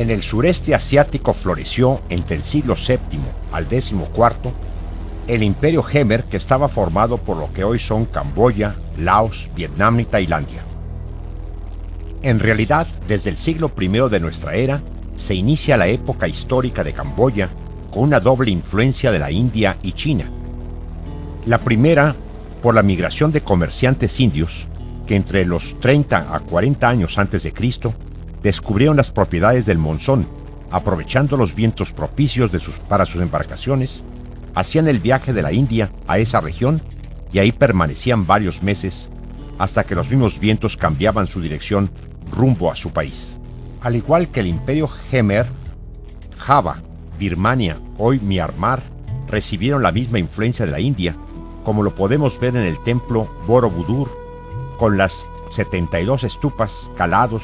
En el sureste asiático floreció entre el siglo VII al XIV el imperio Khmer, que estaba formado por lo que hoy son Camboya, Laos, Vietnam y Tailandia. En realidad, desde el siglo I de nuestra era, se inicia la época histórica de Camboya con una doble influencia de la India y China. La primera, por la migración de comerciantes indios, que entre los 30 a 40 años antes de Cristo descubrieron las propiedades del monzón, aprovechando los vientos propicios para sus embarcaciones, hacían el viaje de la India a esa región y ahí permanecían varios meses hasta que los mismos vientos cambiaban su dirección rumbo a su país. Al igual que el imperio Khmer, Java, Birmania, hoy Myanmar, recibieron la misma influencia de la India, como lo podemos ver en el templo Borobudur, con las 72 estupas calados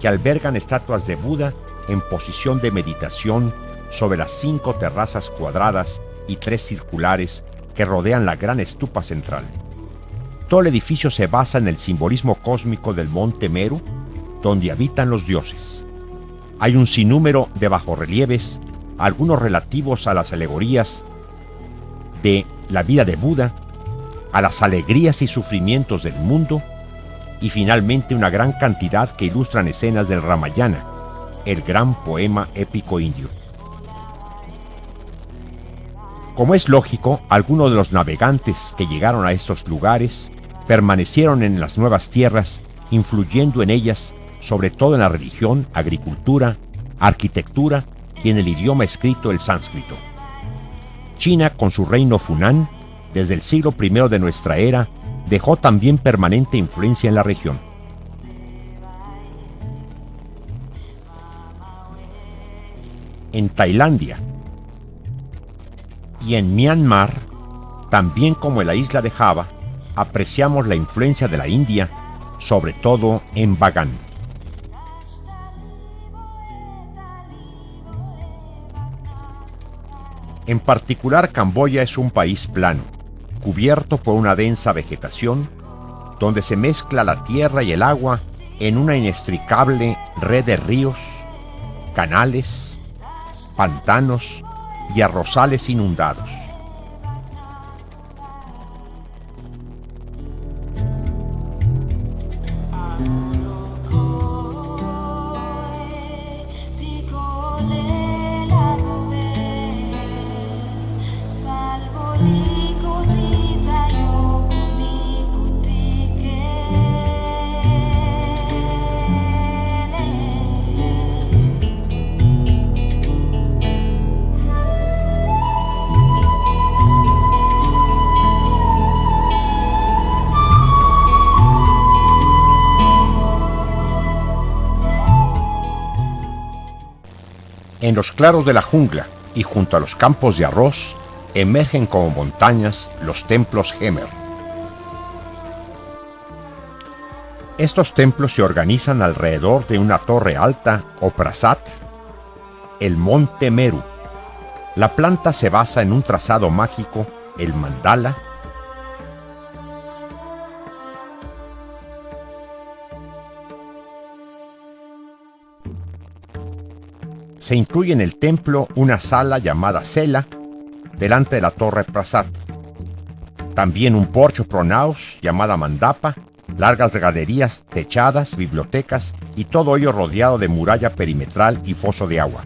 que albergan estatuas de Buda en posición de meditación sobre las 5 terrazas cuadradas y 3 circulares que rodean la gran estupa central. Todo el edificio se basa en el simbolismo cósmico del monte Meru, donde habitan los dioses. Hay un sinnúmero de bajorrelieves, algunos relativos a las alegorías de la vida de Buda, a las alegrías y sufrimientos del mundo, y finalmente una gran cantidad que ilustran escenas del Ramayana, el gran poema épico indio. Como es lógico, algunos de los navegantes que llegaron a estos lugares permanecieron en las nuevas tierras, influyendo en ellas, sobre todo en la religión, agricultura, arquitectura y en el idioma escrito, el sánscrito. China, con su reino Funan, desde el siglo I de nuestra era, dejó también permanente influencia en la región. En Tailandia y en Myanmar, también como en la isla de Java, apreciamos la influencia de la India, sobre todo en Bagan. En particular, Camboya es un país plano, cubierto por una densa vegetación, donde se mezcla la tierra y el agua en una inextricable red de ríos, canales, pantanos y arrozales inundados. En los claros de la jungla y junto a los campos de arroz emergen como montañas los templos Khmer. Estos templos se organizan alrededor de una torre alta o prasat, el monte Meru. La planta se basa en un trazado mágico, el mandala, se incluye en el templo una sala llamada cela delante de la torre prasat. También un porche pronaos llamada mandapa, largas galerías techadas, bibliotecas y todo ello rodeado de muralla perimetral y foso de agua.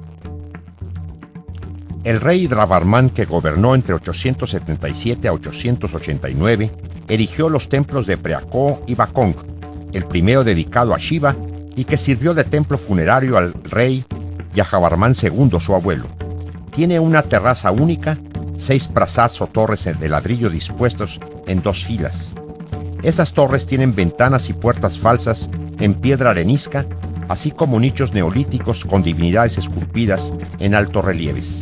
El rey Dravarman, que gobernó entre 877 a 889, erigió los templos de Preakó y Bakong, el primero dedicado a Shiva y que sirvió de templo funerario al rey Yajavarman II, su abuelo. Tiene una terraza única, 6 prasats o torres de ladrillo dispuestos en 2 filas. Estas torres tienen ventanas y puertas falsas en piedra arenisca, así como nichos neolíticos con divinidades esculpidas en altos relieves.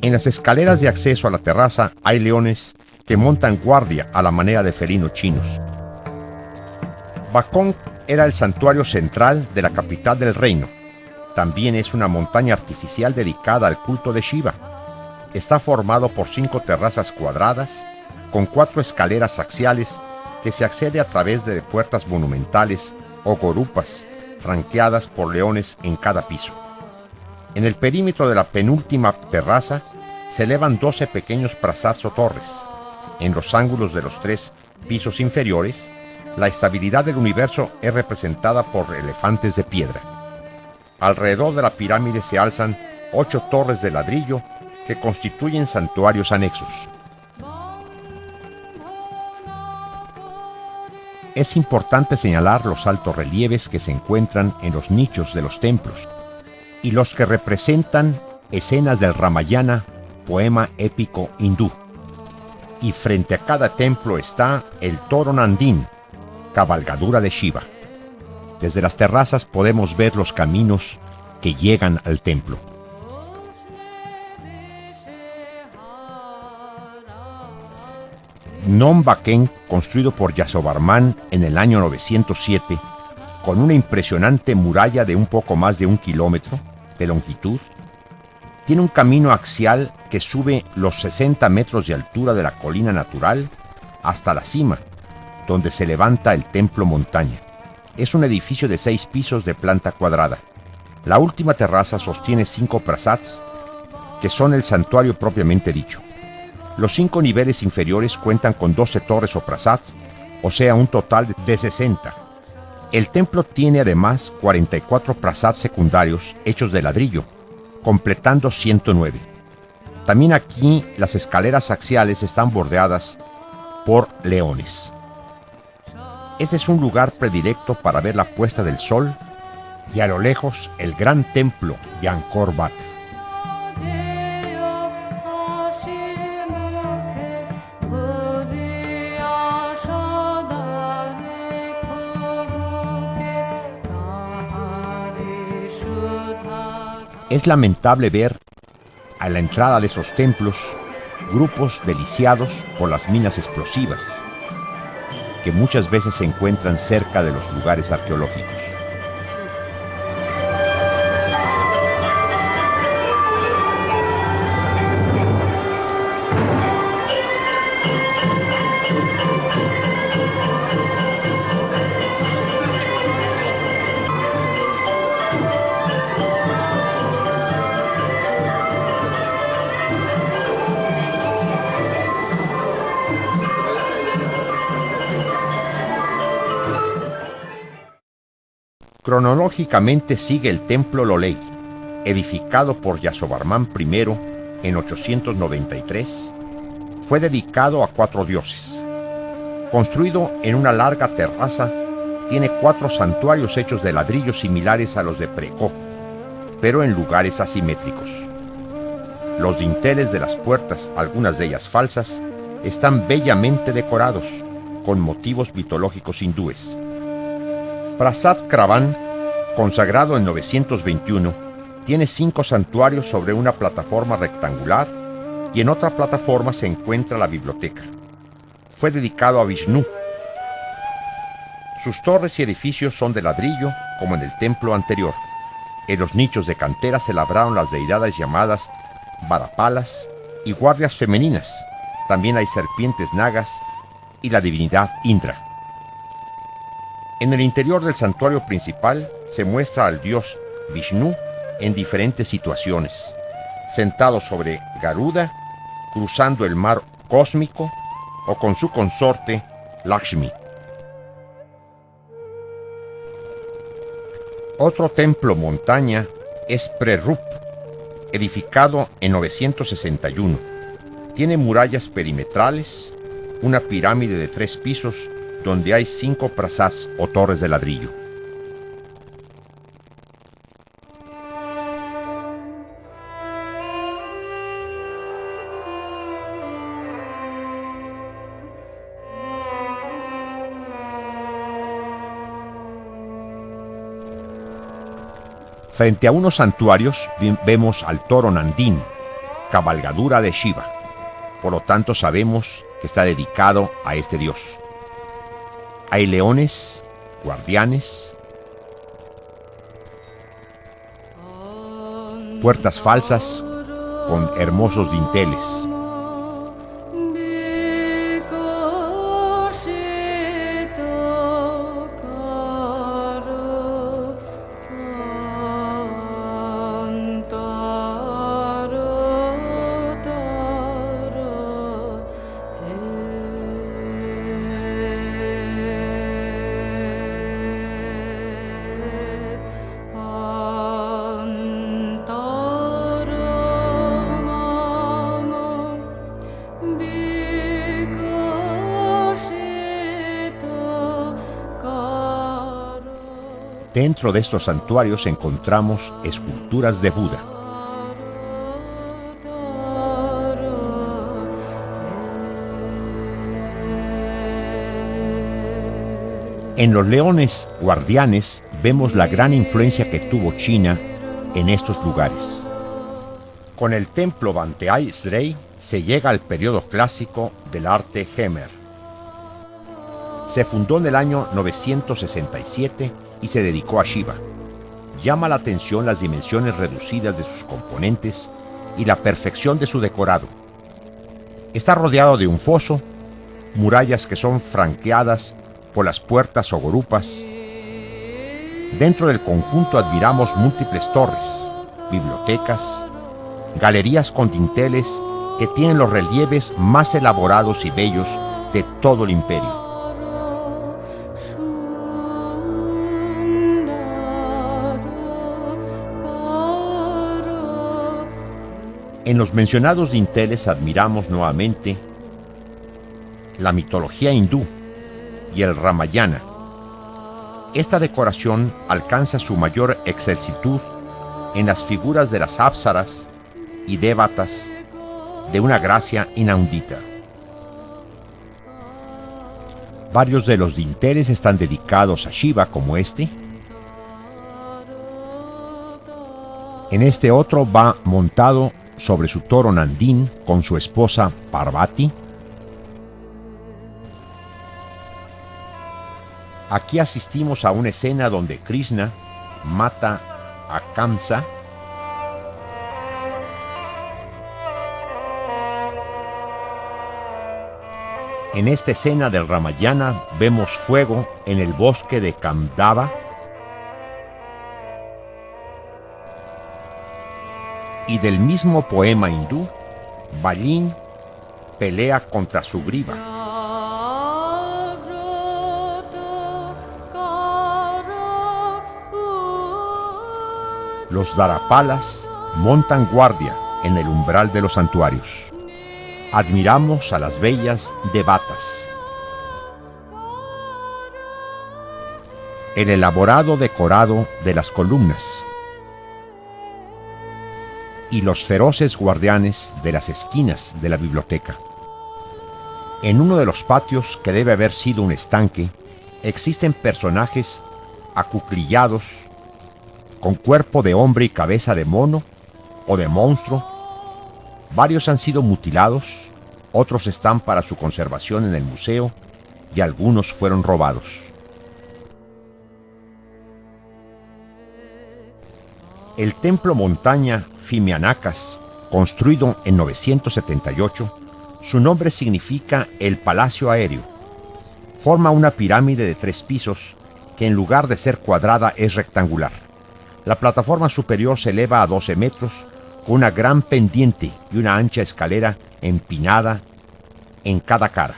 En las escaleras de acceso a la terraza hay leones que montan guardia a la manera de felinos chinos. Bakong era el santuario central de la capital del reino. También es una montaña artificial dedicada al culto de Shiva. Está formado por 5 terrazas cuadradas, con 4 escaleras axiales que se accede a través de puertas monumentales o gorupas, franqueadas por leones en cada piso. En el perímetro de la penúltima terraza se elevan 12 pequeños prasats o torres. En los ángulos de los 3 pisos inferiores, la estabilidad del universo es representada por elefantes de piedra. Alrededor de la pirámide se alzan 8 torres de ladrillo que constituyen santuarios anexos. Es importante señalar los altos relieves que se encuentran en los nichos de los templos y los que representan escenas del Ramayana, poema épico hindú. Y frente a cada templo está el toro Nandín, cabalgadura de Shiva. Desde las terrazas podemos ver los caminos que llegan al templo. Nom Baken, construido por Yasovarman en el año 907, con una impresionante muralla de un poco más de 1 kilómetro de longitud, tiene un camino axial que sube los 60 metros de altura de la colina natural hasta la cima, donde se levanta el templo montaña. Es un edificio de 6 pisos de planta cuadrada. La última terraza sostiene 5 prasats, que son el santuario propiamente dicho. Los 5 niveles inferiores cuentan con 12 torres o prasats, o sea, un total de 60. El templo tiene además 44 prasats secundarios hechos de ladrillo, completando 109. También aquí las escaleras axiales están bordeadas por leones. Este es un lugar predilecto para ver la puesta del sol y a lo lejos el gran templo de Angkor Wat. Es lamentable ver a la entrada de esos templos grupos deliciados por las minas explosivas, que muchas veces se encuentran cerca de los lugares arqueológicos. Cronológicamente sigue el templo Lolei, edificado por Yasovarman I en 893. Fue dedicado a 4 dioses. Construido en una larga terraza, tiene 4 santuarios hechos de ladrillos similares a los de Prekop, pero en lugares asimétricos. Los dinteles de las puertas, algunas de ellas falsas, están bellamente decorados con motivos mitológicos hindúes. Prasat Kravan, consagrado en 921, tiene 5 santuarios sobre una plataforma rectangular y en otra plataforma se encuentra la biblioteca. Fue dedicado a Vishnu. Sus torres y edificios son de ladrillo, como en el templo anterior. En los nichos de cantera se labraron las deidades llamadas Vadapalas y guardias femeninas. También hay serpientes nagas y la divinidad Indra. En el interior del santuario principal se muestra al dios Vishnu en diferentes situaciones, sentado sobre Garuda, cruzando el mar cósmico o con su consorte Lakshmi. Otro templo montaña es Prerup, edificado en 961. Tiene murallas perimetrales, una pirámide de 3 pisos donde hay 5 prasats o torres de ladrillo. Frente a unos santuarios vemos al toro Nandín, cabalgadura de Shiva. Por lo tanto sabemos que está dedicado a este dios. Hay leones, guardianes, puertas falsas con hermosos dinteles. Dentro de estos santuarios encontramos esculturas de Buda. En los leones guardianes vemos la gran influencia que tuvo China en estos lugares. Con el templo Banteay Srey se llega al periodo clásico del arte Khmer. Se fundó en el año 967 y se dedicó a Shiva. Llama la atención las dimensiones reducidas de sus componentes y la perfección de su decorado. Está rodeado de un foso, murallas que son franqueadas por las puertas o gorupas. Dentro del conjunto admiramos múltiples torres, bibliotecas, galerías con dinteles que tienen los relieves más elaborados y bellos de todo el imperio. En los mencionados dinteles admiramos nuevamente la mitología hindú y el Ramayana. Esta decoración alcanza su mayor excelsitud en las figuras de las apsaras y dévatas de una gracia inaudita. Varios de los dinteles están dedicados a Shiva, como este. En este otro va montado sobre su toro Nandín con su esposa Parvati. Aquí asistimos a una escena donde Krishna mata a Kamsa. En esta escena del Ramayana vemos fuego en el bosque de Kamdava. Y del mismo poema hindú, Balin pelea contra Sugriva. Los Darapalas montan guardia en el umbral de los santuarios. Admiramos a las bellas devatas. El elaborado decorado de las columnas y los feroces guardianes de las esquinas de la biblioteca. En uno de los patios, que debe haber sido un estanque, existen personajes acuclillados con cuerpo de hombre y cabeza de mono o de monstruo. Varios han sido mutilados, otros están para su conservación en el museo y algunos fueron robados. El templo montaña Phimianacas, construido en 978, su nombre significa el palacio aéreo. Forma una pirámide de 3 pisos que en lugar de ser cuadrada es rectangular. La plataforma superior se eleva a 12 metros con una gran pendiente y una ancha escalera empinada en cada cara.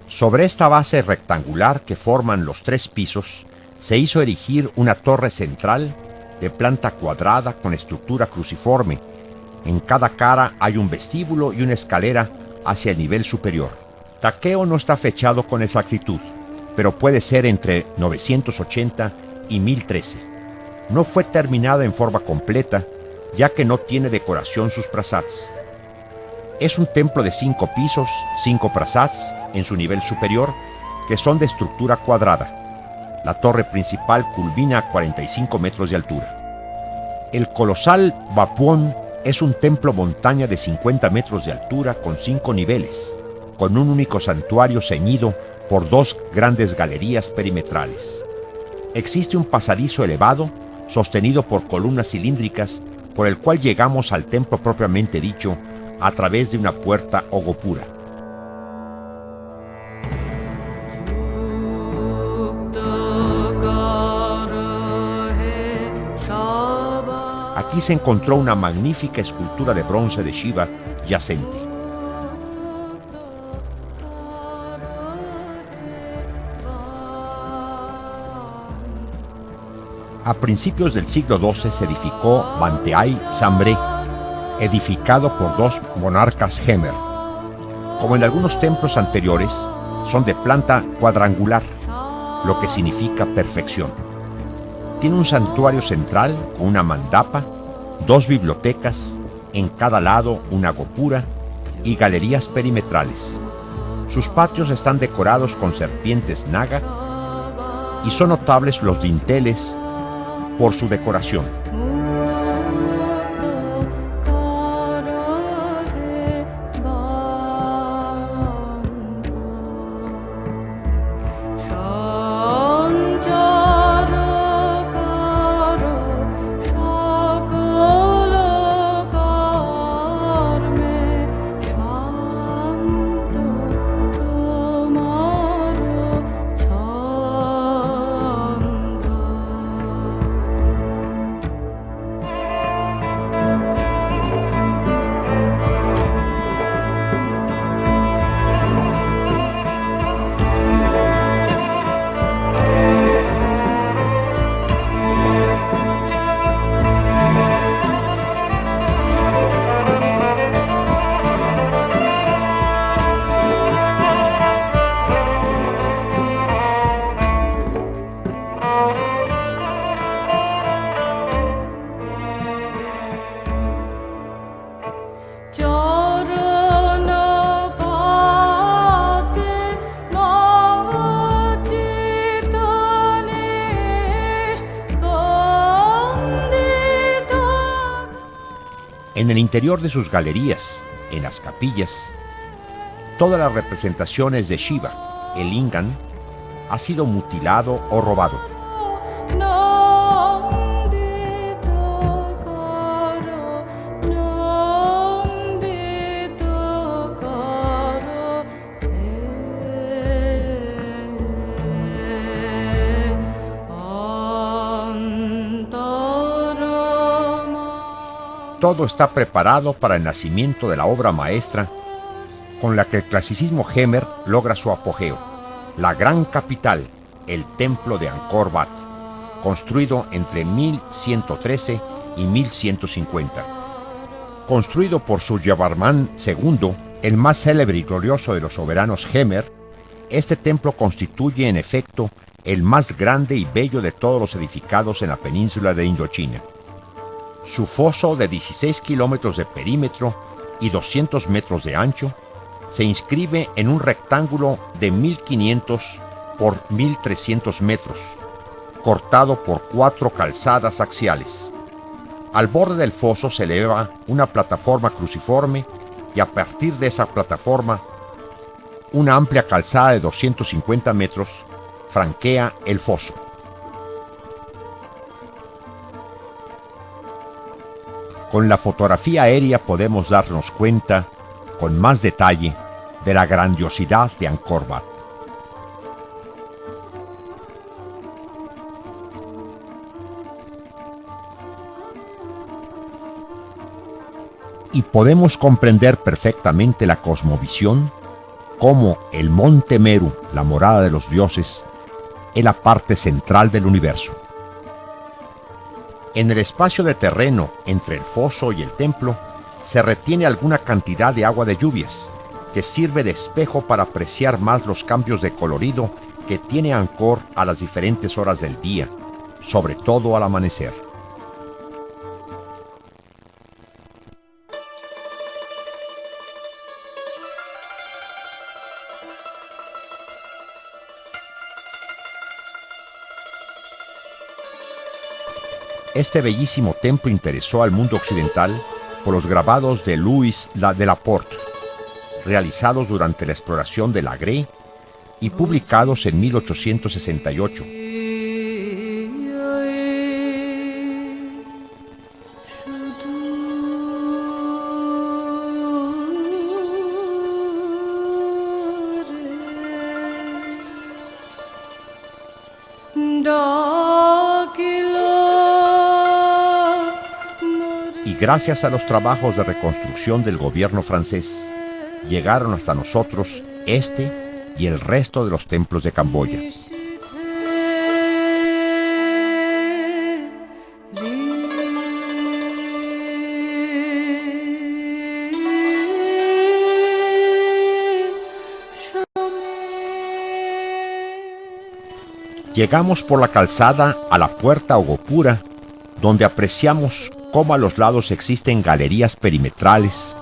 Sobre esta base rectangular que forman los 3 pisos, se hizo erigir una torre central de planta cuadrada con estructura cruciforme. En cada cara hay un vestíbulo y una escalera hacia el nivel superior. Takeo no está fechado con exactitud, pero puede ser entre 980 y 1013. No fue terminada en forma completa, ya que no tiene decoración sus prasads. Es un templo de 5 pisos, 5 prasads en su nivel superior, que son de estructura cuadrada. La torre principal culmina a 45 metros de altura. El colosal Bapuón es un templo montaña de 50 metros de altura con 5 niveles, con un único santuario ceñido por 2 grandes galerías perimetrales. Existe un pasadizo elevado, sostenido por columnas cilíndricas, por el cual llegamos al templo propiamente dicho a través de una puerta o gopura. Aquí se encontró una magnífica escultura de bronce de Shiva yacente. A principios del siglo XII se edificó Banteay Sambre, edificado por 2 monarcas Khmer. Como en algunos templos anteriores, son de planta cuadrangular, lo que significa perfección. Tiene un santuario central con una mandapa, dos bibliotecas, en cada lado una gopura y galerías perimetrales. Sus patios están decorados con serpientes naga y son notables los dinteles por su decoración. En el interior de sus galerías, en las capillas, todas las representaciones de Shiva, el lingam, ha sido mutilado o robado. Todo está preparado para el nacimiento de la obra maestra con la que el clasicismo Hemer logra su apogeo, la gran capital, el templo de Angkor Wat, construido entre 1113 y 1150. Construido por Suryavarman II, el más célebre y glorioso de los soberanos Hemer, este templo constituye en efecto el más grande y bello de todos los edificados en la península de Indochina. Su foso de 16 kilómetros de perímetro y 200 metros de ancho se inscribe en un rectángulo de 1500 por 1300 metros, cortado por 4 calzadas axiales. Al borde del foso se eleva una plataforma cruciforme y a partir de esa plataforma, una amplia calzada de 250 metros franquea el foso. Con la fotografía aérea podemos darnos cuenta, con más detalle, de la grandiosidad de Angkor Wat. Y podemos comprender perfectamente la cosmovisión, cómo el Monte Meru, la morada de los dioses, es la parte central del universo. En el espacio de terreno entre el foso y el templo se retiene alguna cantidad de agua de lluvias, que sirve de espejo para apreciar más los cambios de colorido que tiene Angkor a las diferentes horas del día, sobre todo al amanecer. Este bellísimo templo interesó al mundo occidental por los grabados de Louis de Laporte, realizados durante la exploración de la Grey y publicados en 1868. Y gracias a los trabajos de reconstrucción del gobierno francés, llegaron hasta nosotros este y el resto de los templos de Camboya. Llegamos por la calzada a la puerta o gopura, donde apreciamos cómo a los lados existen galerías perimetrales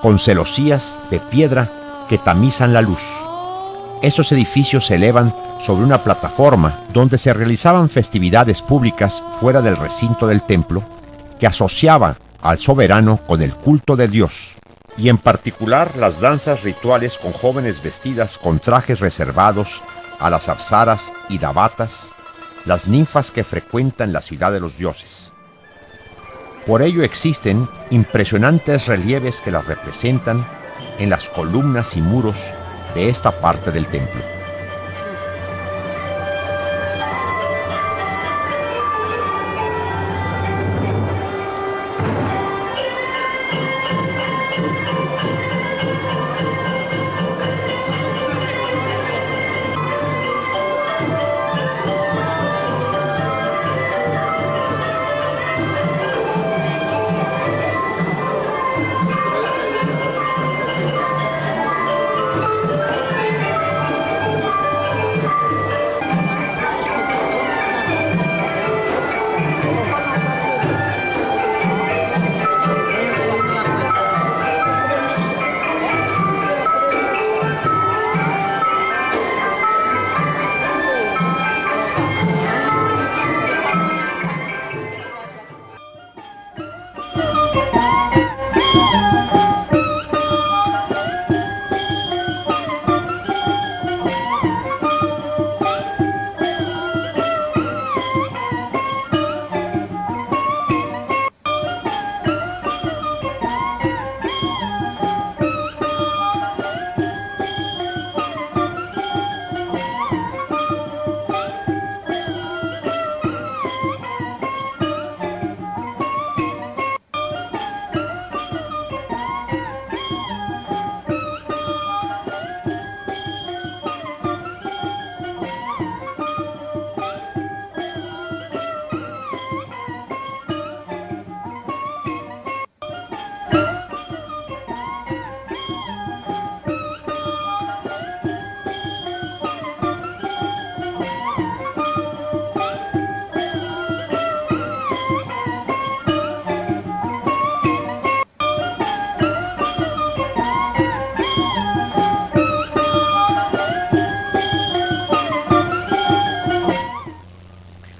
con celosías de piedra que tamizan la luz. Esos edificios se elevan sobre una plataforma donde se realizaban festividades públicas fuera del recinto del templo, que asociaba al soberano con el culto de Dios, y en particular las danzas rituales con jóvenes vestidas con trajes reservados a las apsaras y davatas, las ninfas que frecuentan la ciudad de los dioses. Por ello existen impresionantes relieves que las representan en las columnas y muros de esta parte del templo.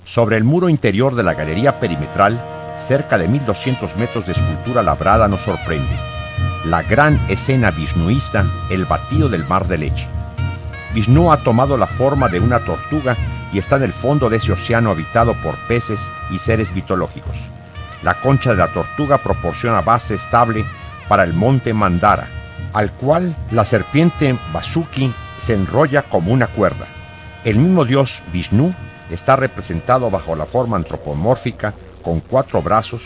Sobre el muro interior de la galería perimetral, cerca de 1200 metros de escultura labrada nos sorprende la gran escena vishnuista, el batido del mar de leche. Vishnu ha tomado la forma de una tortuga y está en el fondo de ese océano habitado por peces y seres mitológicos. La concha de la tortuga proporciona base estable para el monte Mandara, al cual la serpiente Vasuki se enrolla como una cuerda. El mismo dios Vishnu está representado bajo la forma antropomórfica con 4 brazos,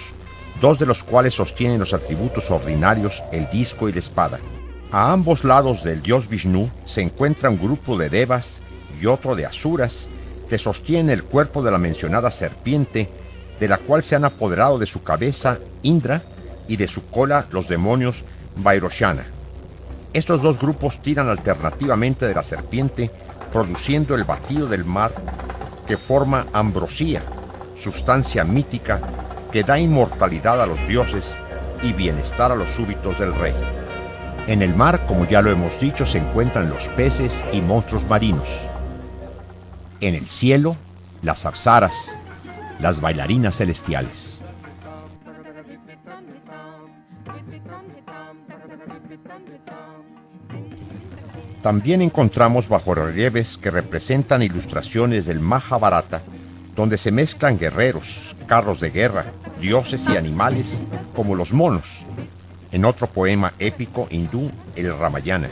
2 de los cuales sostienen los atributos ordinarios, el disco y la espada. A ambos lados del dios Vishnu se encuentra un grupo de devas y otro de asuras que sostienen el cuerpo de la mencionada serpiente, de la cual se han apoderado de su cabeza Indra y de su cola los demonios Vairoshana. Estos 2 grupos tiran alternativamente de la serpiente, produciendo el batido del mar que forma ambrosía, sustancia mítica que da inmortalidad a los dioses y bienestar a los súbditos del rey. En el mar, como ya lo hemos dicho, se encuentran los peces y monstruos marinos. En el cielo, las apsaras, las bailarinas celestiales. También encontramos bajorrelieves que representan ilustraciones del Mahabharata, donde se mezclan guerreros, carros de guerra, dioses y animales como los monos, en otro poema épico hindú, el Ramayana.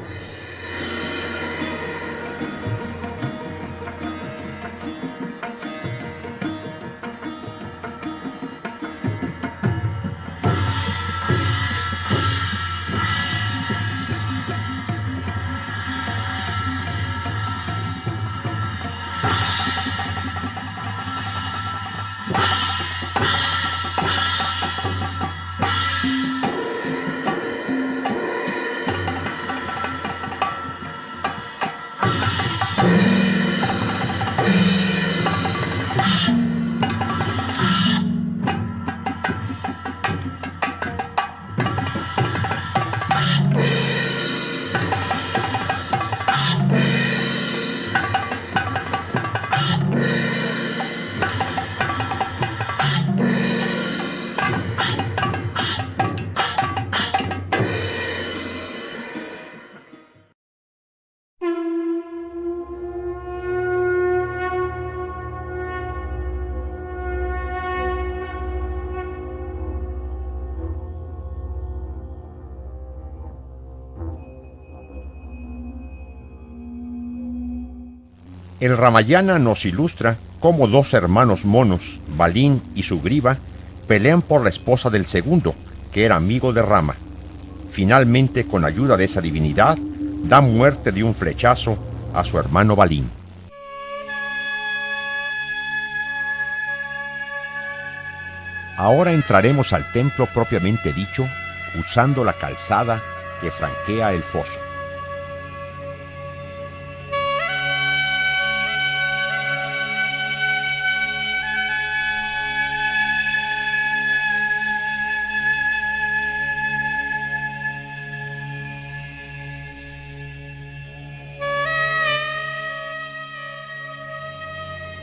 El Ramayana nos ilustra cómo dos hermanos monos, Balín y Sugriva, pelean por la esposa del segundo, que era amigo de Rama. Finalmente, con ayuda de esa divinidad, da muerte de un flechazo a su hermano Balín. Ahora entraremos al templo propiamente dicho, usando la calzada que franquea el foso.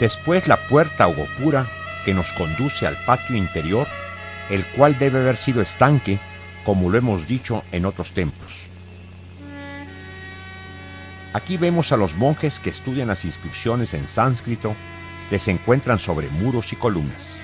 Después la puerta o gopura que nos conduce al patio interior, el cual debe haber sido estanque, como lo hemos dicho en otros templos. Aquí vemos a los monjes que estudian las inscripciones en sánscrito que se encuentran sobre muros y columnas.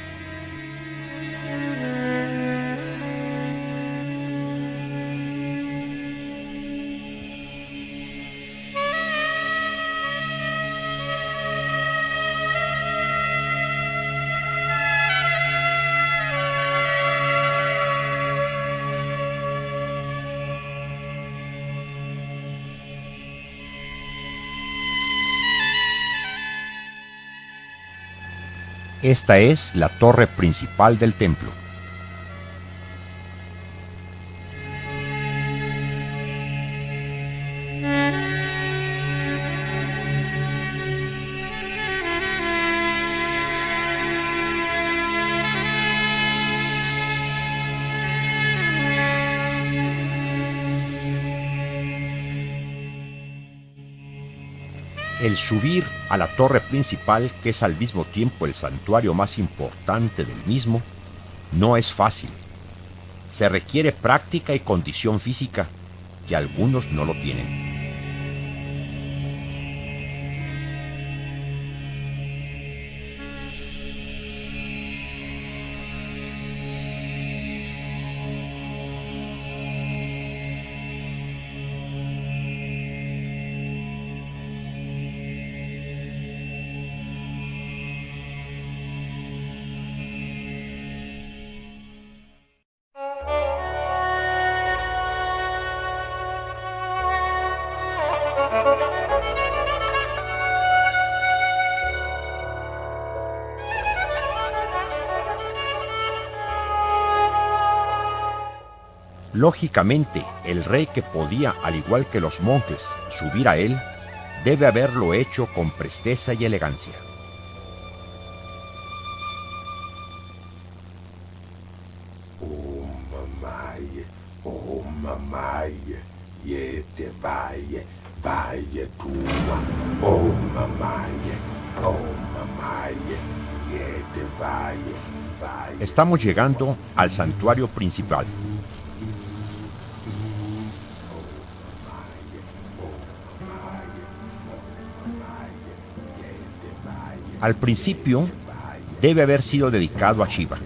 Esta es la torre principal del templo. El subir a la torre principal, que es al mismo tiempo el santuario más importante del mismo, no es fácil. Se requiere práctica y condición física, que algunos no lo tienen. Lógicamente, el rey que podía, al igual que los monjes, subir a él, debe haberlo hecho con presteza y elegancia. Estamos llegando al santuario principal. Al principio debe haber sido dedicado a Shiva.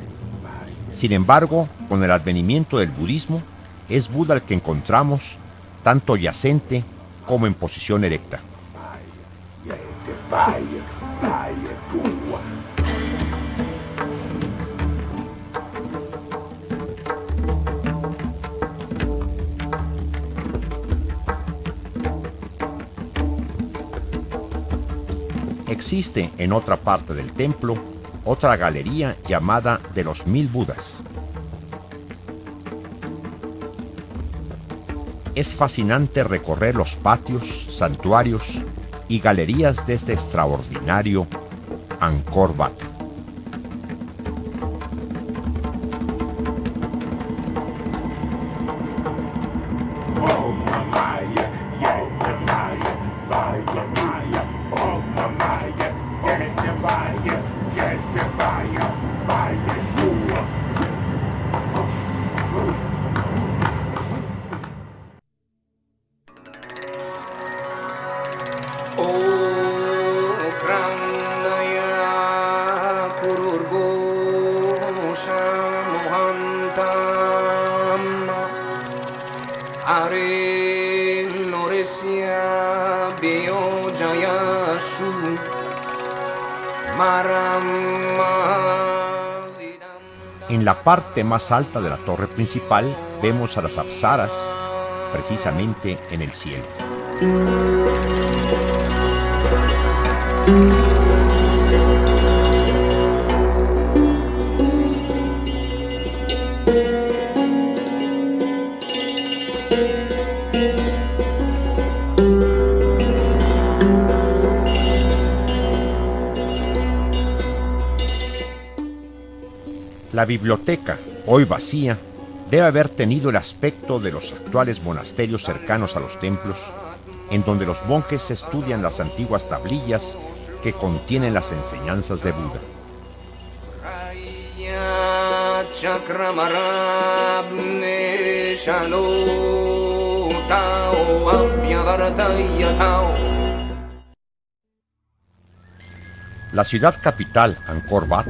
Sin embargo, con el advenimiento del budismo, es Buda el que encontramos tanto yacente como en posición erecta. Existe en otra parte del templo otra galería llamada de los 1000 Budas. Es fascinante recorrer los patios, santuarios y galerías de este extraordinario Angkor Wat. En la parte más alta de la torre principal vemos a las apsaras precisamente en el cielo. La biblioteca, hoy vacía, debe haber tenido el aspecto de los actuales monasterios cercanos a los templos, en donde los monjes estudian las antiguas tablillas que contienen las enseñanzas de Buda. La ciudad capital, Angkor Wat,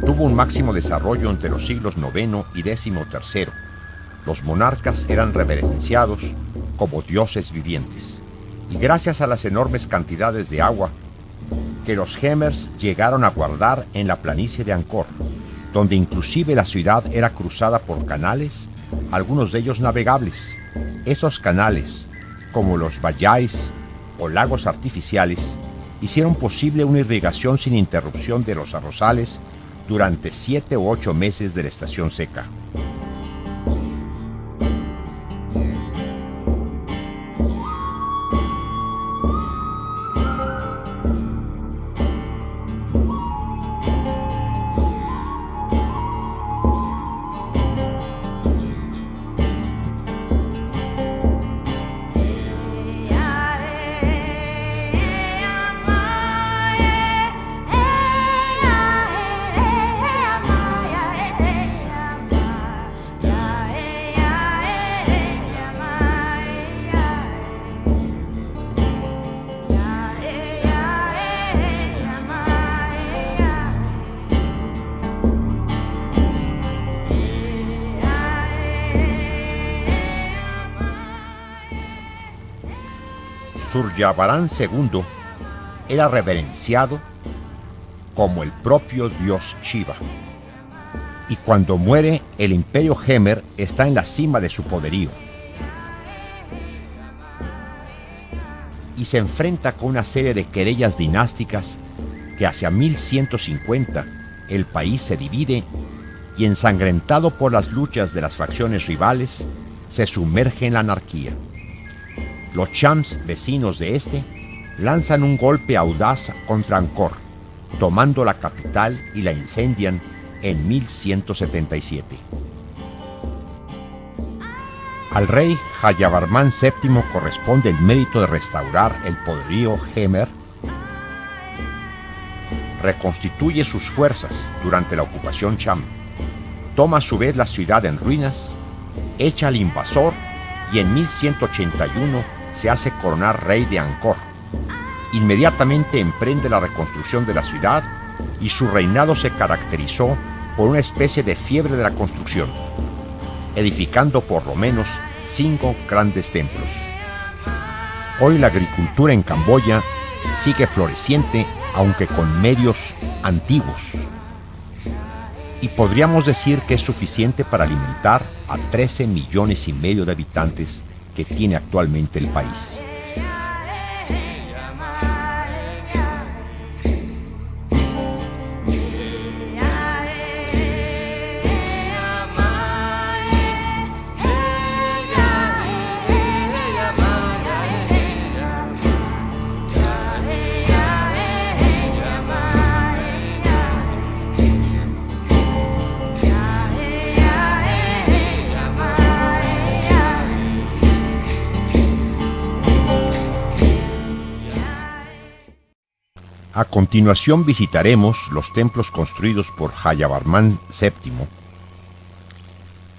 tuvo un máximo desarrollo entre los siglos IX y XIII. Los monarcas eran reverenciados como dioses vivientes, y gracias a las enormes cantidades de agua que los Khmers llegaron a guardar en la planicie de Angkor, donde inclusive la ciudad era cruzada por canales, algunos de ellos navegables. Esos canales, como los bayais o lagos artificiales, hicieron posible una irrigación sin interrupción de los arrozales durante 7 u 8 meses de la estación seca. Suryavarman II era reverenciado como el propio dios Shiva, y cuando muere el imperio Khmer está en la cima de su poderío y se enfrenta con una serie de querellas dinásticas que hacia 1150 el país se divide y, ensangrentado por las luchas de las facciones rivales, se sumerge en la anarquía. Los Chams, vecinos de este, lanzan un golpe audaz contra Angkor, tomando la capital y la incendian en 1177. Al rey Jayavarman VII corresponde el mérito de restaurar el poderío Khmer. Reconstituye sus fuerzas durante la ocupación Cham, toma a su vez la ciudad en ruinas, echa al invasor y en 1181 se hace coronar rey de Angkor. Inmediatamente emprende la reconstrucción de la ciudad y su reinado se caracterizó por una especie de fiebre de la construcción, edificando por lo menos 5 grandes templos. Hoy la agricultura en Camboya sigue floreciente, aunque con medios antiguos, y podríamos decir que es suficiente para alimentar a 13,5 millones de habitantes que tiene actualmente el país. A continuación visitaremos los templos construidos por Jayavarman VII.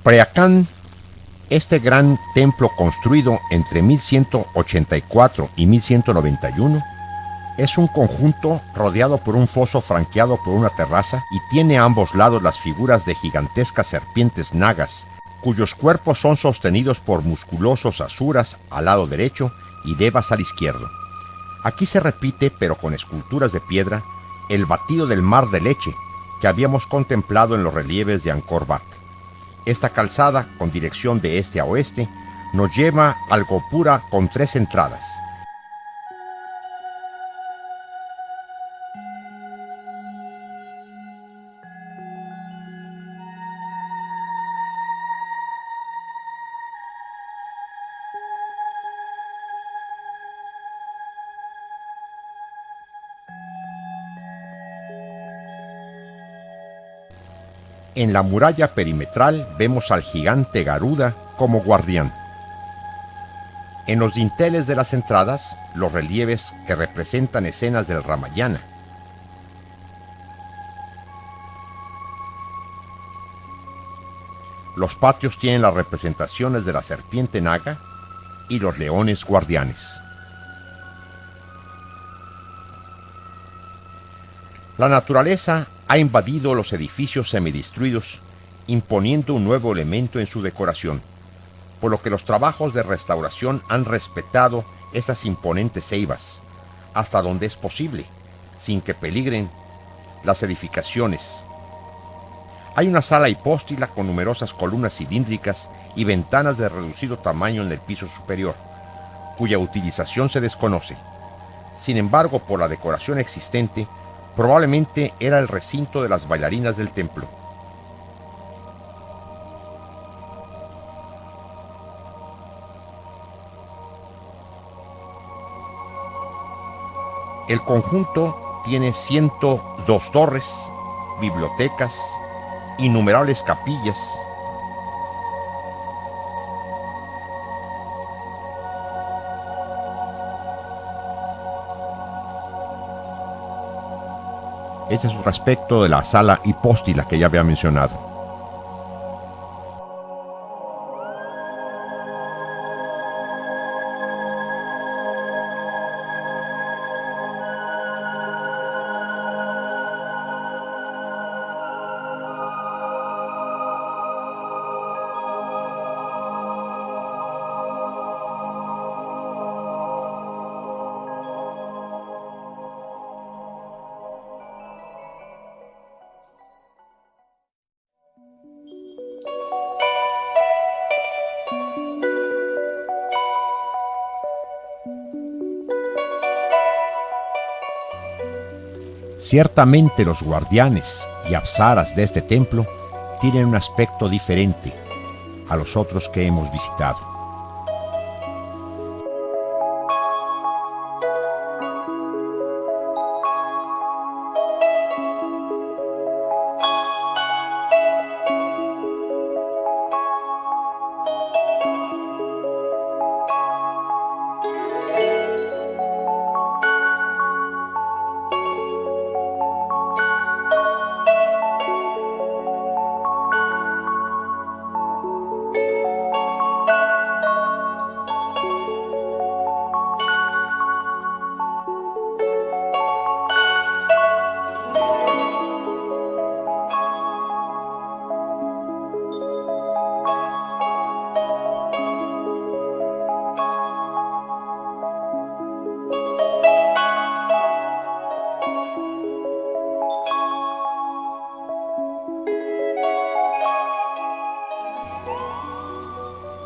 Preakan, este gran templo construido entre 1184 y 1191, es un conjunto rodeado por un foso franqueado por una terraza y tiene a ambos lados las figuras de gigantescas serpientes nagas, cuyos cuerpos son sostenidos por musculosos asuras al lado derecho y devas al izquierdo. Aquí se repite, pero con esculturas de piedra, el batido del mar de leche que habíamos contemplado en los relieves de Angkor Wat. Esta calzada, con dirección de este a oeste, nos lleva al Gopura con 3 entradas. En la muralla perimetral vemos al gigante Garuda como guardián. En los dinteles de las entradas, los relieves que representan escenas del Ramayana. Los patios tienen las representaciones de la serpiente naga y los leones guardianes. La naturaleza ha invadido los edificios semidestruidos, imponiendo un nuevo elemento en su decoración, por lo que los trabajos de restauración han respetado esas imponentes ceibas, hasta donde es posible, sin que peligren las edificaciones. Hay una sala hipóstila con numerosas columnas cilíndricas y ventanas de reducido tamaño en el piso superior, cuya utilización se desconoce. Sin embargo, por la decoración existente, probablemente era el recinto de las bailarinas del templo. El conjunto tiene 102 torres, bibliotecas, innumerables capillas. Ese es respecto de la sala hipóstila que ya había mencionado. Ciertamente los guardianes y apsaras de este templo tienen un aspecto diferente a los otros que hemos visitado.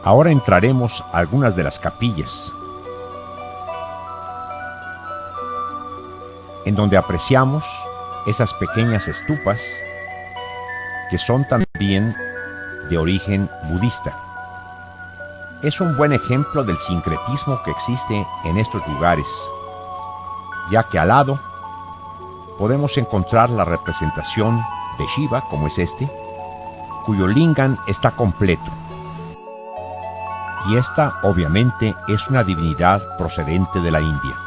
Ahora entraremos a algunas de las capillas, en donde apreciamos esas pequeñas estupas que son también de origen budista. Es un buen ejemplo del sincretismo que existe en estos lugares, ya que al lado podemos encontrar la representación de Shiva, como es este, cuyo lingam está completo. Y esta, obviamente, es una divinidad procedente de la India.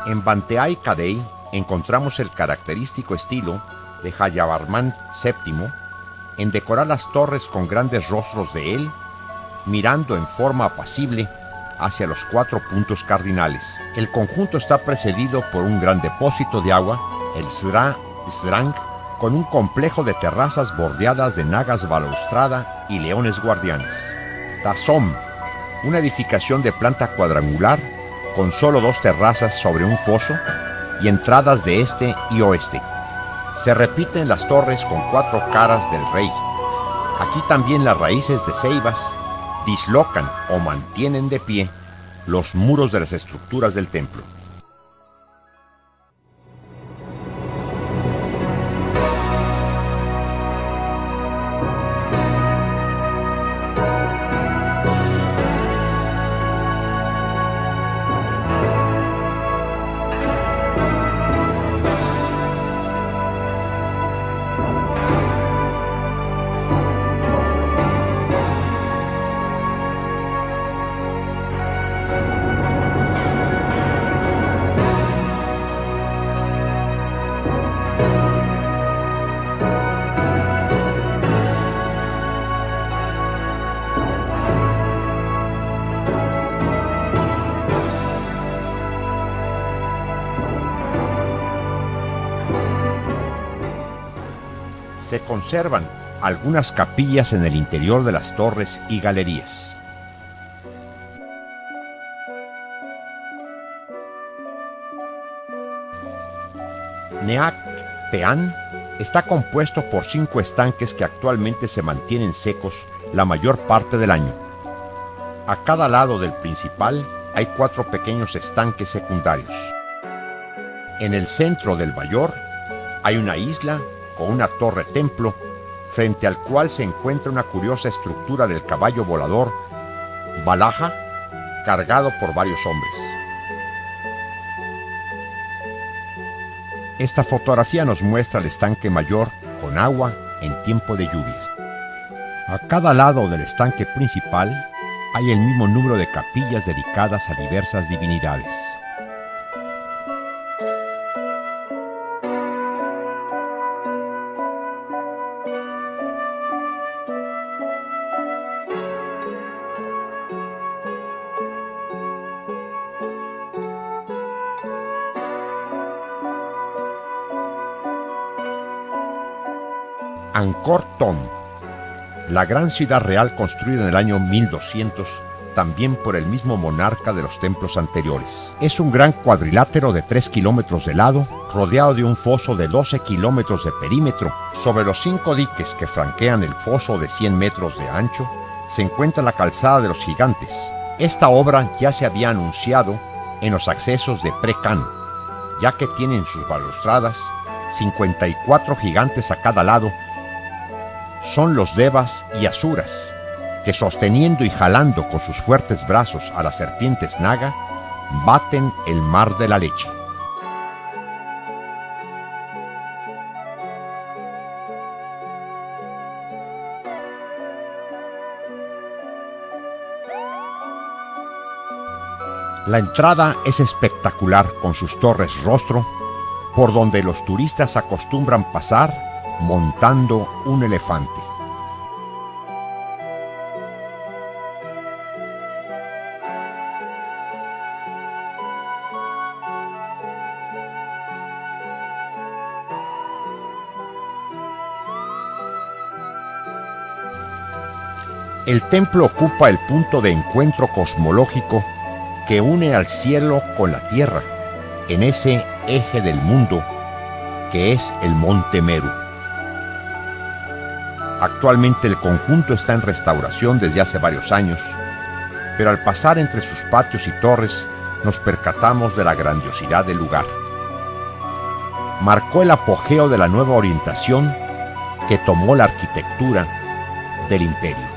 En Banteay Cadey encontramos el característico estilo de Jayavarman VII en decorar las torres con grandes rostros de él, mirando en forma apacible hacia los 4 puntos cardinales. El conjunto está precedido por un gran depósito de agua, el Sdrang, con un complejo de terrazas bordeadas de nagas balaustrada y leones guardianes. Tazom, una edificación de planta cuadrangular con solo 2 terrazas sobre un foso y entradas de este y oeste. Se repiten las torres con 4 caras del rey. Aquí también las raíces de ceibas dislocan o mantienen de pie los muros de las estructuras del templo. Se conservan algunas capillas en el interior de las torres y galerías. Neak Pean está compuesto por 5 estanques que actualmente se mantienen secos la mayor parte del año. A cada lado del principal hay 4 pequeños estanques secundarios. En el centro del mayor hay una isla con una torre templo, frente al cual se encuentra una curiosa estructura del caballo volador Valaja, cargado por varios hombres. Esta fotografía nos muestra el estanque mayor con agua en tiempo de lluvias. A cada lado del estanque principal hay el mismo número de capillas dedicadas a diversas divinidades. Angkor Thom, la gran ciudad real construida en el año 1200, también por el mismo monarca de los templos anteriores. Es un gran cuadrilátero de 3 kilómetros de lado, rodeado de un foso de 12 kilómetros de perímetro. Sobre los 5 diques que franquean el foso de 100 metros de ancho, se encuentra la calzada de los gigantes. Esta obra ya se había anunciado en los accesos de Pre-Khan, ya que tienen sus balustradas 54 gigantes a cada lado. Son los Devas y Asuras, que sosteniendo y jalando con sus fuertes brazos a las serpientes Naga, baten el mar de la leche. La entrada es espectacular con sus torres rostro, por donde los turistas acostumbran pasar montando un elefante. El templo ocupa el punto de encuentro cosmológico que une al cielo con la tierra, en ese eje del mundo que es el Monte Meru. Actualmente el conjunto está en restauración desde hace varios años, pero al pasar entre sus patios y torres nos percatamos de la grandiosidad del lugar. Marcó el apogeo de la nueva orientación que tomó la arquitectura del imperio.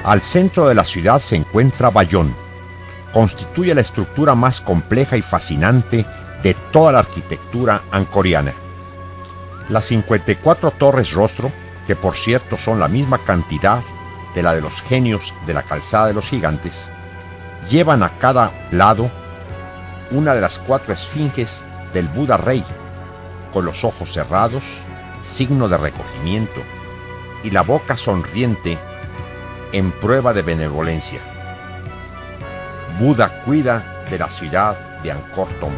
Al centro de la ciudad se encuentra Bayón. Constituye la estructura más compleja y fascinante de toda la arquitectura angkoriana. Las 54 torres rostro, que por cierto son la misma cantidad de la de los genios de la calzada de los gigantes, llevan a cada lado una de las 4 esfinges del Buda Rey, con los ojos cerrados, signo de recogimiento, y la boca sonriente en prueba de benevolencia. Buda cuida de la ciudad de Angkor Thom.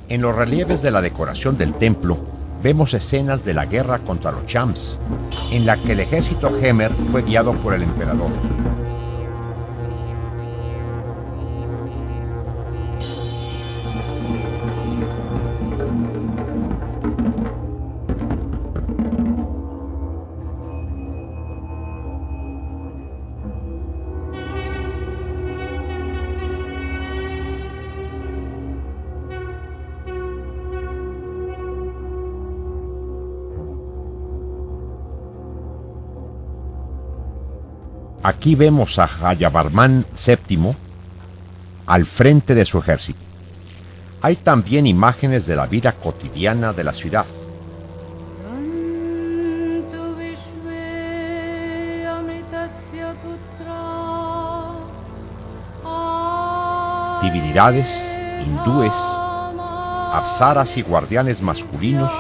En los relieves de la decoración del templo vemos escenas de la guerra contra los Chams, en la que el ejército Khmer fue guiado por el emperador. Aquí vemos a Jayavarman VII al frente de su ejército. Hay también imágenes de la vida cotidiana de la ciudad. Divinidades, hindúes, apsaras y guardianes masculinos,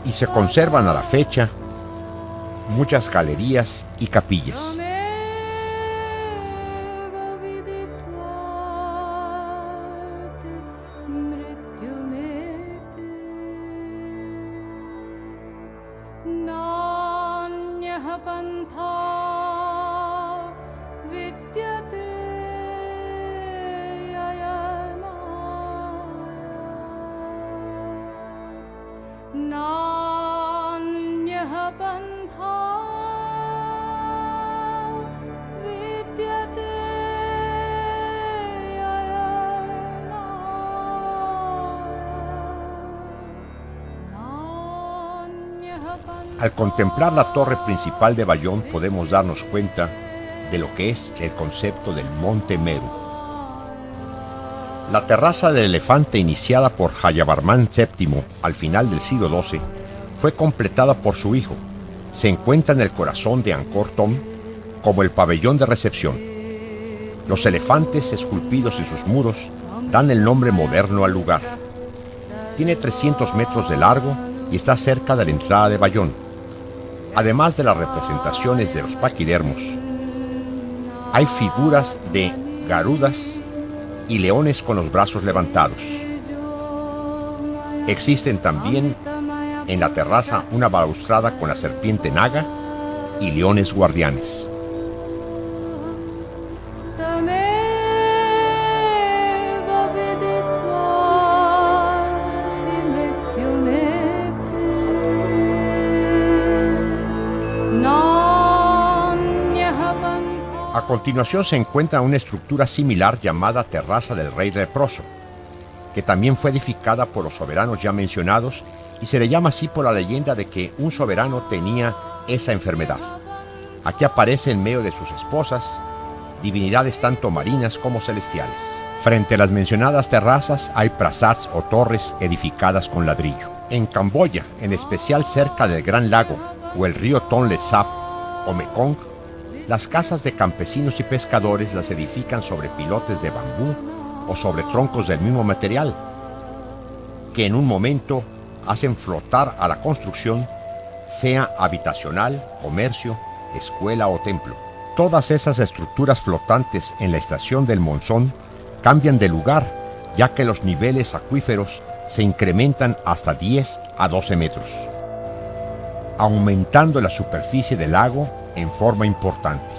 y se conservan a la fecha muchas galerías y capillas. Al contemplar la torre principal de Bayón podemos darnos cuenta de lo que es el concepto del Monte Meru. La terraza del elefante iniciada por Jayavarman VII al final del siglo XII fue completada por su hijo. Se encuentra en el corazón de Angkor Thom como el pabellón de recepción. Los elefantes esculpidos en sus muros dan el nombre moderno al lugar. Tiene 300 metros de largo y está cerca de la entrada de Bayón. Además de las representaciones de los paquidermos, hay figuras de garudas y leones con los brazos levantados. Existen también en la terraza una balaustrada con la serpiente naga y leones guardianes. A continuación se encuentra una estructura similar llamada Terraza del Rey Leproso, que también fue edificada por los soberanos ya mencionados y se le llama así por la leyenda de que un soberano tenía esa enfermedad. Aquí aparece en medio de sus esposas divinidades tanto marinas como celestiales. Frente a las mencionadas terrazas hay prasads o torres edificadas con ladrillo. En Camboya, en especial cerca del Gran Lago o el río Tonle Sap o Mekong, las casas de campesinos y pescadores las edifican sobre pilotes de bambú o sobre troncos del mismo material, que en un momento hacen flotar a la construcción, sea habitacional, comercio, escuela o templo. Todas esas estructuras flotantes en la estación del monzón cambian de lugar, ya que los niveles acuíferos se incrementan hasta 10 a 12 metros, aumentando la superficie del lago en forma importante.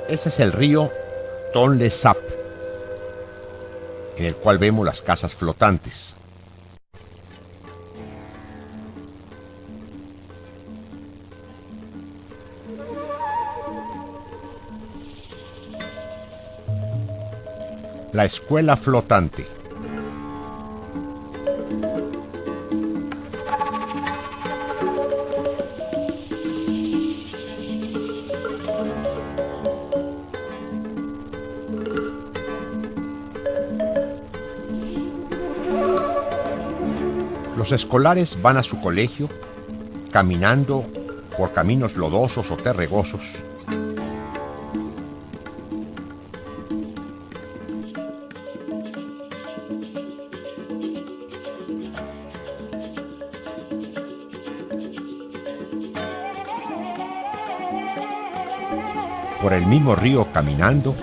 Ese es el río Tonlé Sap, en el cual vemos las casas flotantes. La escuela flotante. Los escolares van a su colegio caminando por caminos lodosos o terregosos. Por el mismo río caminando.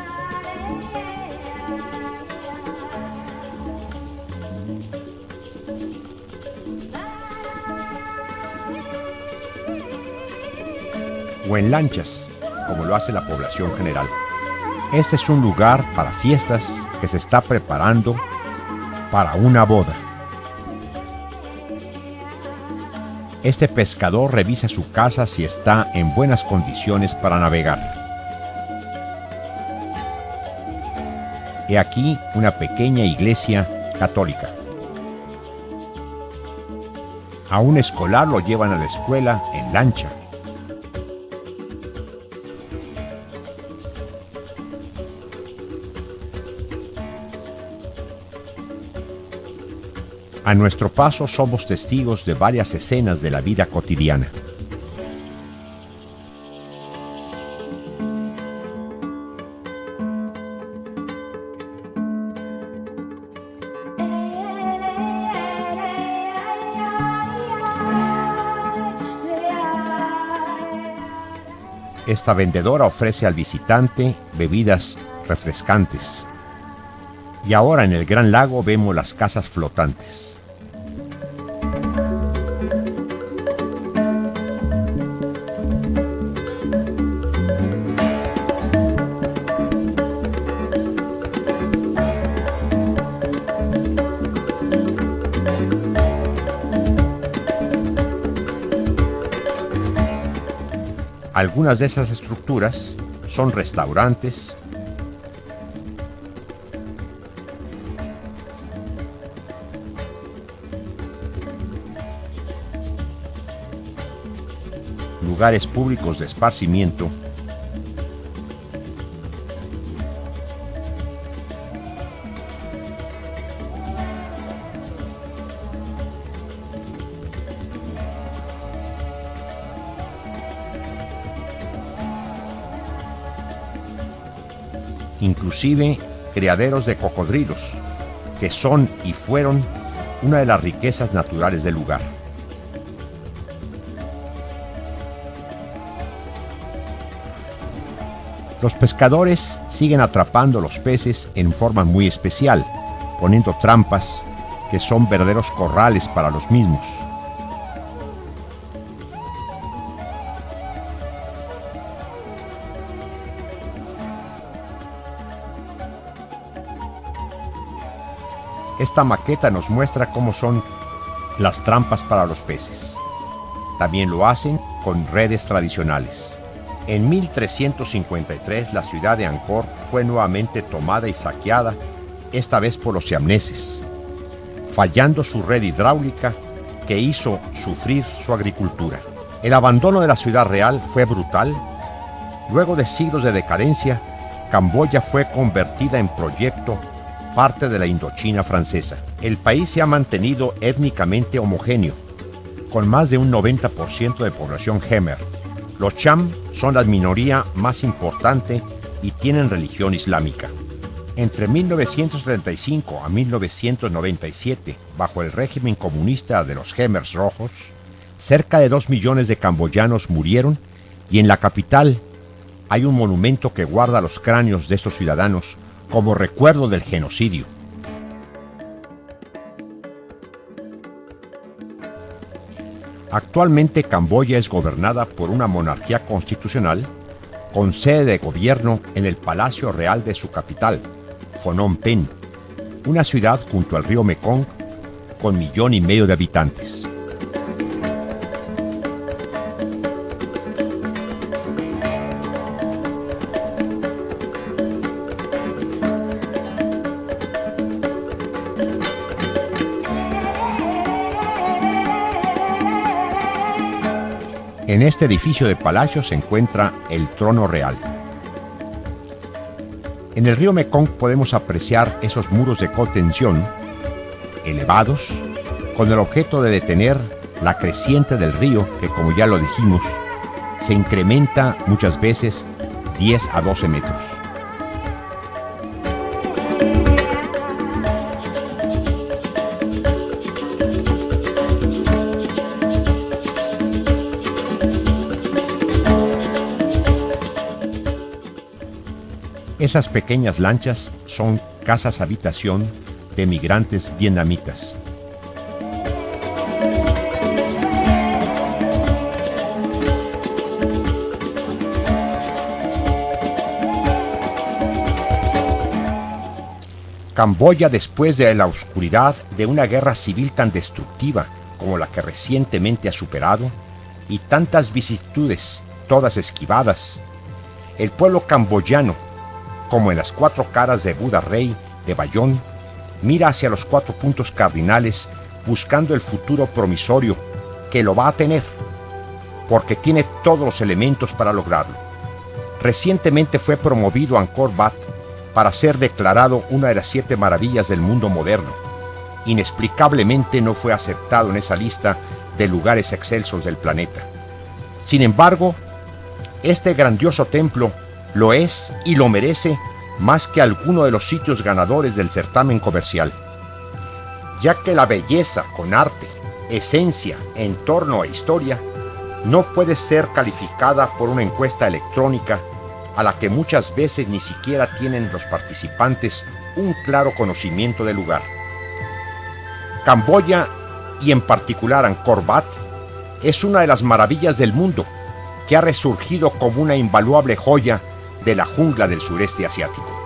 O en lanchas, como lo hace la población general. Este es un lugar para fiestas que se está preparando para una boda. Este pescador revisa su casa si está en buenas condiciones para navegar. He aquí una pequeña iglesia católica. A un escolar lo llevan a la escuela en lancha. A nuestro paso somos testigos de varias escenas de la vida cotidiana. Esta vendedora ofrece al visitante bebidas refrescantes. Y ahora en el Gran Lago vemos las casas flotantes. Algunas de esas estructuras son restaurantes, lugares públicos de esparcimiento, inclusive criaderos de cocodrilos, que son y fueron una de las riquezas naturales del lugar. Los pescadores siguen atrapando los peces en forma muy especial, poniendo trampas que son verdaderos corrales para los mismos. Esta maqueta nos muestra cómo son las trampas para los peces. También lo hacen con redes tradicionales. En 1353 la ciudad de Angkor fue nuevamente tomada y saqueada, esta vez por los siamneses, fallando su red hidráulica que hizo sufrir su agricultura. El abandono de la ciudad real fue brutal. Luego de siglos de decadencia, Camboya fue convertida en proyecto parte de la Indochina francesa. El país se ha mantenido étnicamente homogéneo, con más de un 90% de población Khmer. Los Cham son la minoría más importante y tienen religión islámica. Entre 1935 a 1997, bajo el régimen comunista de los Khmers rojos, cerca de 2 millones de camboyanos murieron y en la capital hay un monumento que guarda los cráneos de estos ciudadanos como recuerdo del genocidio. Actualmente Camboya es gobernada por una monarquía constitucional con sede de gobierno en el Palacio Real de su capital, Phnom Penh, una ciudad junto al río Mekong con 1,5 millones de habitantes. En este edificio de palacio se encuentra el trono real. En el río Mekong podemos apreciar esos muros de contención elevados con el objeto de detener la creciente del río que, como ya lo dijimos, se incrementa muchas veces 10 a 12 metros. Esas pequeñas lanchas son casas habitación de migrantes vietnamitas. Camboya, después de la oscuridad de una guerra civil tan destructiva como la que recientemente ha superado, y tantas vicisitudes, todas esquivadas, el pueblo camboyano, como en las 4 caras de Buda Rey de Bayón, mira hacia los 4 puntos cardinales buscando el futuro promisorio que lo va a tener, porque tiene todos los elementos para lograrlo. Recientemente fue promovido a Angkor Wat para ser declarado una de las 7 maravillas del mundo moderno. Inexplicablemente no fue aceptado en esa lista de lugares excelsos del planeta. Sin embargo, este grandioso templo lo es y lo merece más que alguno de los sitios ganadores del certamen comercial, ya que la belleza con arte, esencia, entorno e historia no puede ser calificada por una encuesta electrónica a la que muchas veces ni siquiera tienen los participantes un claro conocimiento del lugar. Camboya, y en particular Angkor Wat, es una de las maravillas del mundo que ha resurgido como una invaluable joya de la jungla del sureste asiático.